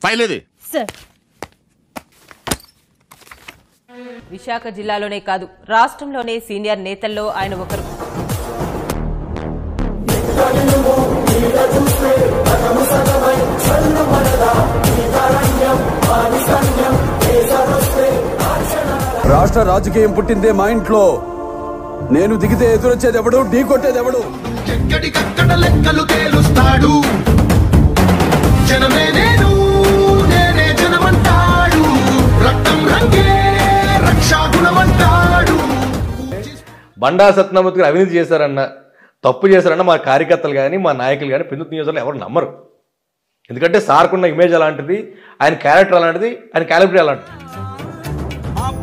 File ఏది? Sir, Visakha జిల్లాలోనే కాదు రాష్ట్రంలోనే సీనియర్ నేతల్లో ఆయన ఒకరు. రాష్ట్ర రాజకీయం పుట్టిందే మా ఇంట్లో. నేను దిగితే ఎదురొచ్చేది ఎవడు, ఢీ కొట్టేది ఎవడు? ఎక్కడికక్కడ లెక్కలు తేలుస్తాడు. జనమే నేను, నేనే జనమంటాడు. రక్తం రంగే రక్షాగుణమంటాడు. బండా సత్యనారాయణ గారు అవినీతి చేశారన్న, తప్పు చేశారన్న మా కార్యకర్తలు కానీ మా నాయకులు కానీ పెందుర్తి నియోజకవర్గంలో ఎవరు నమ్మరు. ఎందుకంటే సార్కున్న ఇమేజ్ అలాంటిది, ఆయన క్యారెక్టర్ అలాంటిది, ఆయన క్యాలిబరీ అలాంటిది.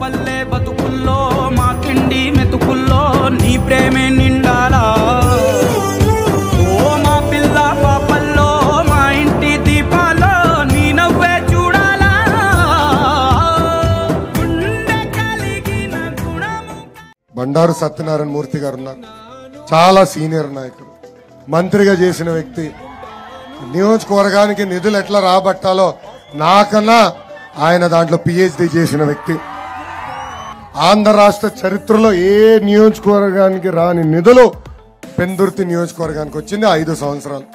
పల్లె బతుకుల్లో మా కిండి మెతుకుల్లో నీ ప్రేమే నిండాలా. ఓ మా పిల్ల పాపల్లో మా ఇంటి దీపాల్లో నీ నవ్వే చూడాలా. బండారు సత్యనారాయణ మూర్తి గారు ఉన్నారు. చాలా సీనియర్ నాయకుడు, మంత్రిగా చేసిన వ్యక్తి. నియోజకవర్గానికి నిధులు ఎట్లా రాబట్టాలో నాకన్నా ఆయన దాంట్లో పిహెచ్డి చేసిన వ్యక్తి. ఆంధ్ర రాష్ట్ర చరిత్రలో ఏ నియోజకవర్గానికి రాని నిధులు పెందుర్తి నియోజకవర్గానికి వచ్చింది 5 సంవత్సరాలు.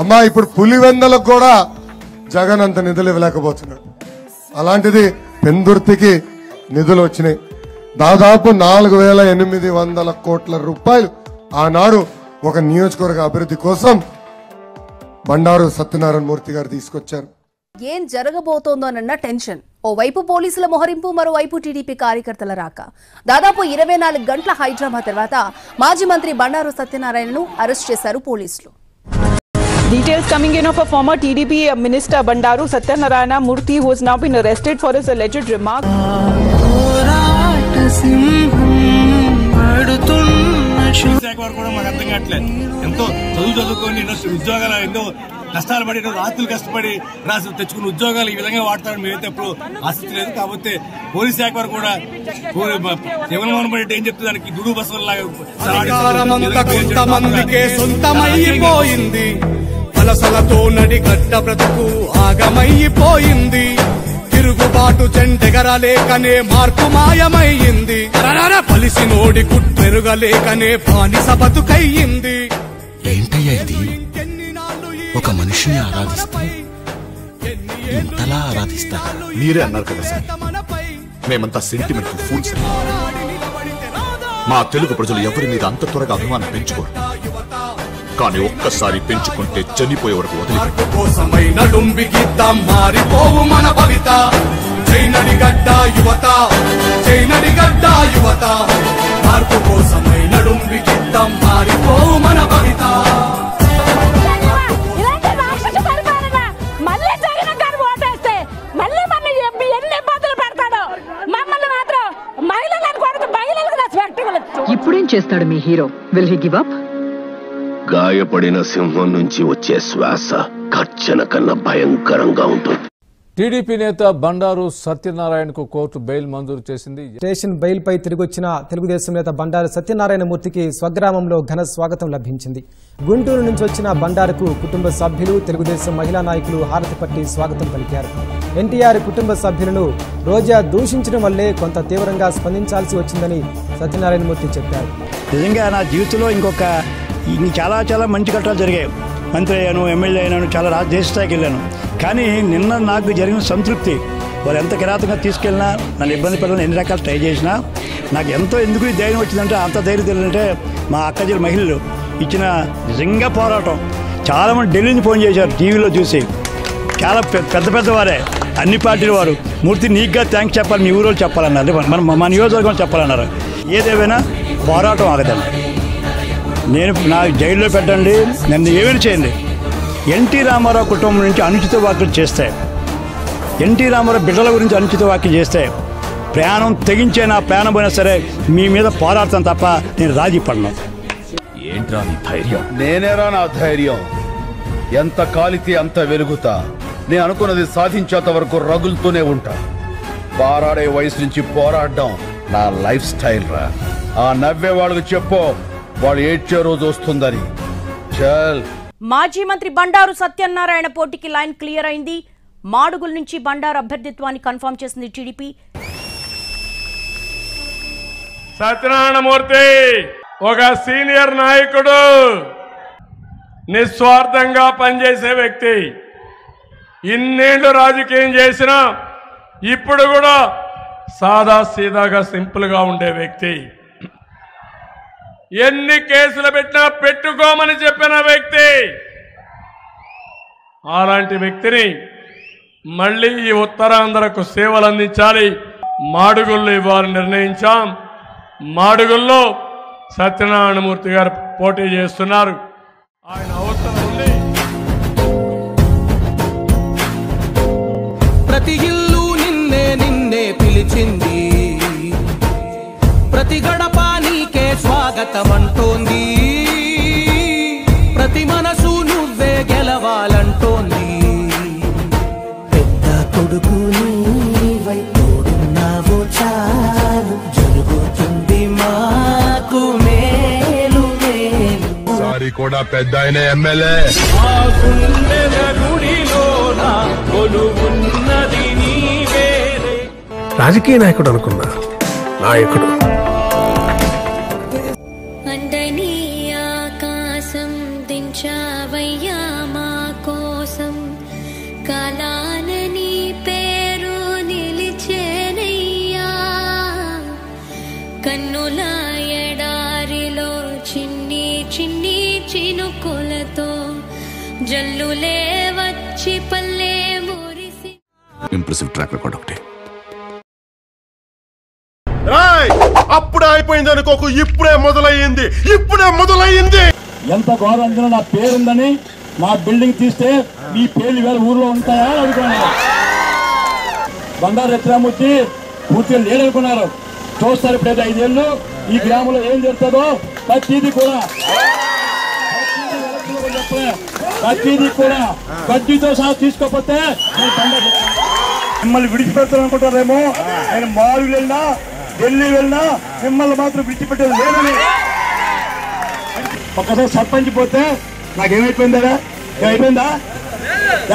అమ్మా ఇప్పుడు పులివెందలకు కూడా జగన్ అంత నిధులు ఇవ్వలేకపోతున్నాడు. అలాంటిది పెందుర్తికి నిధులు వచ్చినాయి. దాదాపు 4,800 కోట్ల రూపాయలు ఆనాడు ఒక నియోజకవర్గ అభివృద్ధి కోసం బండారు సత్యనారాయణ మూర్తి గారు తీసుకొచ్చారు. ఏం జరగబోతోందోనన్న టెన్షన్. ఓవైపు పోలీసుల మొహరింపు, మరోవైపు టీడీపీ కార్యకర్తల రాక. దాదాపు 24 గంటల హైడ్రామా తర్వాత మాజీ మంత్రి బండారు సత్యనారాయణను అరెస్ట్ చేశారు పోలీసులు. Details coming in of a former TDP minister Bandaru Satyanarayana Murthy, who has now been arrested for his alleged remark. ఎంతో చదువుకొని ఉద్యోగాలు ఎన్నో కష్టాలు పడి రాత్రులు కష్టపడి రాసి తెచ్చుకున్న ఉద్యోగాలు ఈ విధంగా వాడతారని మేమైతే ఎప్పుడు ఆసక్తి లేదు. కాకపోతే పోలీస్ శాఖ వారు కూడా జగన్మోహన్ రెడ్డి ఏం చెప్తే దానికి దుడు బస్సులైపోయింది. వలసలతో నడిగడ్డ బ్రతుకు ఆగమైపోయింది. తిరుగుబాటు చెండెగరలేకనే మార్పు మాయమైంది. పలిసి నోడి కుట్టెరుగలేకనే బానిస బతుకయ్యింది. ఏంటయ్యా ఇది? ఒక మనిషిని ఆరాధిస్తే ఇంతలా ఆరాధిస్తారా? మీరే అన్నారు కదా సార్, మేమంతా సెంటిమెంట్ ఫూల్స్. మా తెలుగు ప్రజలు ఎవరి మీద అంత త్వరగా అభిమానం పెంచుకోరు. కానీ ఒక్కసారి పెంచుకుంటే చనిపోయే వరకు మారిపోవు మన భవిత. చైనడిగడ్డ యువత, చైనడిగడ్డ యువత, మార్పు కోసమై నడుంబికిద్దాం మారిపోవు మన భవిత. ఇప్పుడేం చేస్తాడు మీ హీరో? Will he give up? గాయపడిన సింహం నుంచి వచ్చే శ్వాస గర్జన కన్నా భయంకరంగా ఉంటుంది. టీడీపీ నేత బండారు సత్యనారాయణకు కోర్టు బెయిల్ మంజూరు చేసింది. స్టేషన్ బెయిల్ పై తిరిగొచ్చిన తెలుగుదేశం నేత బండారు సత్యనారాయణ మూర్తికి స్వగ్రామంలో ఘన స్వాగతం లభించింది. గుంటూరు నుంచి వచ్చిన బండారుకు కుటుంబ సభ్యులు, తెలుగుదేశం మహిళా నాయకులు హారతి పట్టి స్వాగతం పలికారు. ఎన్టీఆర్ కుటుంబ సభ్యులను రోజా దూషించడం వల్లే కొంత తీవ్రంగా స్పందించాల్సి వచ్చిందని సత్యనారాయణ మూర్తి చెప్పారు. నిజంగా నా జీవితంలో చాలా చాలా మంచి ఘట్టాలు జరిగాయి. మంత్రి అయ్యాను, ఎమ్మెల్యే అయినాను, చాలా దేశ స్థాయికి వెళ్ళాను. కానీ నిన్న నాకు జరిగిన సంతృప్తి, వాళ్ళు ఎంత కిరాతంగా తీసుకెళ్ళినా, నన్ను ఇబ్బంది పెట్టాలని ఎన్ని రకాలు ట్రై చేసినా నాకు ఎంతో ఎందుకు ఈ ధైర్యం వచ్చిందంటే, అంత ధైర్యం తెలియదంటే మా అక్కజల మహిళలు ఇచ్చిన నిజంగా పోరాటం. చాలామంది ఢిల్లీ నుంచి ఫోన్ చేశారు టీవీలో చూసి, చాలా పెద్దవారే, అన్ని పార్టీల వారు. మూర్తి నీకుగా థ్యాంక్స్ చెప్పాలి, మీ ఊరోళ్ళు చెప్పాలన్నారు, మా నియోజకవర్గం చెప్పాలన్నారు. ఏదేమైనా పోరాటం ఆగదండి. నేను నా జైల్లో పెట్టండి, నన్ను ఏమైనా చేయండి. ఎన్టీ రామారావు కుటుంబం నుంచి అనుచిత వ్యాఖ్యలు చేస్తే, ఎన్టీ రామారావు బిడ్డల గురించి అనుచిత వ్యాఖ్యలు చేస్తే ప్రాణం తెగించే నా ప్రాణం పోయినా సరే మీ మీద పోరాడతాను తప్ప నేను రాజీ పడను. ఏంట్రా నీ ధైర్యం? నేనేరా నా ధైర్యం. ఎంత కాలితే అంత వెలుగుతా. నేను అనుకున్నది సాధించేంత వరకు రగులుతూనే ఉంటా. పోరాడే వయసు నుంచి పోరాడడం నా లైఫ్ స్టైల్ రా. ఆ నవ్వే వాళ్ళకి చెప్పు, వాళ్ళు ఏడ్చే రోజు వస్తుందని. చల్. మాజీ మంత్రి బండారు సత్యనారాయణ పోటీకి లైన్ క్లియర్ అయింది. మాడుగుల నుంచి బండారు అభ్యర్థిత్వాన్ని కన్ఫర్మ్ చేసింది టీడీపీ. సత్యనారాయణమూర్తి ఒక సీనియర్ నాయకుడు, నిస్వార్థంగా పనిచేసే వ్యక్తి. ఇన్నేళ్లు రాజకీయం చేసినా ఇప్పుడు కూడా సాదా సీదాగా సింపుల్ గా ఉండే వ్యక్తి. ఎన్ని కేసులు పెట్టినా పెట్టుకోమని చెప్పిన వ్యక్తి. అలాంటి వ్యక్తిని మళ్ళీ ఈ ఉత్తరాంధ్రకు సేవలు అందించాలి, మాడుగుల్లో ఇవ్వాలని నిర్ణయించాం. మాడుగుల్లో సత్యనారాయణమూర్తి గారు పోటీ చేస్తున్నారు. ఆయన అవసరం ఉంది. ప్రతి ఇల్లు నిన్నే నిన్నే పిలిచింది, ప్రతి గడప నీకే స్వాగతం అంటోంది, ప్రతి మనసు నువ్వే గెలవాలంటోంది. పెద్ద కొడుకు నీవై తోడున్నావో చాలు, జరుగుతుంది మాకు మేలు మేలు. సారీ కూడా పెద్ద ఆయన ఎమ్మెల్యే. రాజకీయ నాయకుడు అనుకున్నా నాయకుడు. అందని ఆకాశం దించావయ్యా మా కోసం, కాలాన నీ పేరు నిలిచేనయ్యా. కన్నుల ఎడారిలో చిన్ని చిన్ని చినుకులతో జల్లులే వచ్చి పల్లె మురిసి. ఇంప్రెసివ్ ట్రాక్ రికార్డ్ ఒకటి. అప్పుడే అయిపోయింది అనుకోకు, ఇప్పుడే మొదలయ్యింది, ఇప్పుడే మొదలయ్యింది. ఎంత గౌరవంగా నా పేరుందని నా బిల్డింగ్ తీస్తే మీ పేర్లు వేరే ఊర్లో ఉంటాయా అనుకున్నాను. బండారు సత్యనారాయణమూర్తి పూర్తిగా లేడనుకున్నారు. చూస్తారు ఇప్పుడు 5 ఏళ్ళు ఈ గ్రామంలో ఏం జరుగుతుందో ప్రతిదీ కూడా గడ్డితో సహా తీసుకోకపోతే మిమ్మల్ని విడిచిపెడతారనుకుంటారేమో. ఆయన మారు వెళ్ళినా ఢిల్లీ వెళ్ళినా మిమ్మల్ని మాత్రం విడిచిపెట్టేది లేదని. ఒక్కసారి సర్పంచ్ పోతే నాకేమైపోయిందా, ఏమైపోయిందా?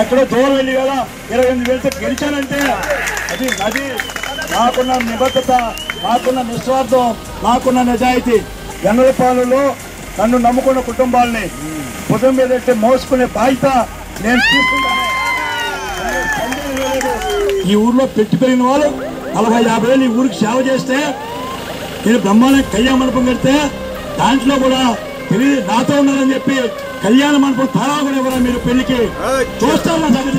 ఎక్కడో దూరం వెళ్ళి కదా 28 వేలతో గెలిచానంటే అది నాకున్న నిబద్ధత, నాకున్న నిస్వార్థం, నాకున్న నిజాయితీ. ఎన్నపాలలో నన్ను నమ్ముకున్న కుటుంబాలని భుజం మీద మోసుకునే బాధ్యత నేను తీసుకుంటాను. ఈ ఊర్లో పెట్టి పెరిగిన వాళ్ళు 40-50 ఏళ్ళు ఈ ఊరికి సేవ చేస్తే, నేను బ్రహ్మాండ కళ్యాణ మండపం కడితే దాంట్లో కూడా తెలియదు నాతో ఉన్నారని చెప్పి కళ్యాణ మండపం తారా కూడా ఎవరా మీరు పెళ్లికి చూస్తారు. నా సంగతి